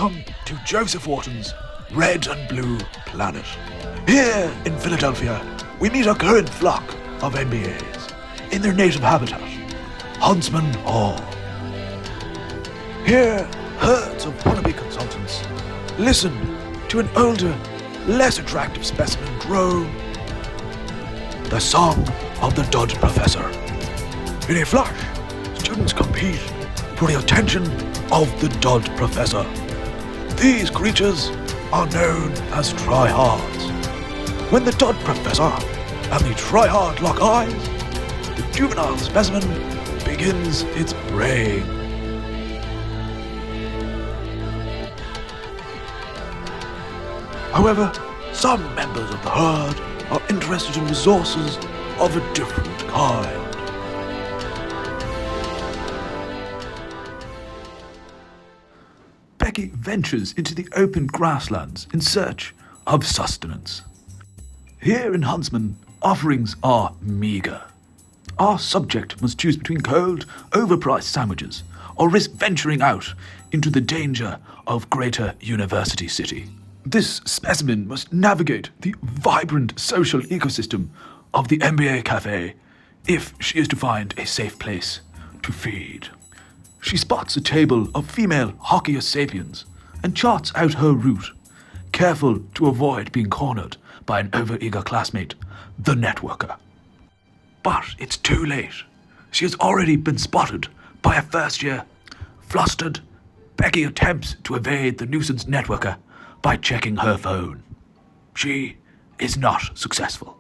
Welcome to Joseph Wharton's Red and Blue Planet. Here in Philadelphia, we meet a current flock of MBAs in their native habitat, Huntsman Hall. Here, herds of wannabe consultants listen to an older, less attractive specimen drone the song of the dud professor. In a flash, students compete for the attention of the dud professor. These creatures are known as tryhards. When the dud professor and the tryhard lock eyes, the juvenile specimen begins its braying. However, some members of the herd are interested in resources of a different kind. Becky ventures into the open grasslands in search of sustenance. Here in Huntsman, offerings are meagre. Our subject must choose between cold, overpriced sandwiches or risk venturing out into the danger of Greater University City. This specimen must navigate the vibrant social ecosystem of the MBA Cafe if she is to find a safe place to feed. She spots a table of female Hockey sapiens and charts out her route, careful to avoid being cornered by an overeager classmate, the networker. But it's too late. She has already been spotted by a first-year. Flustered, Becky attempts to evade the nuisance networker by checking her phone. She is not successful.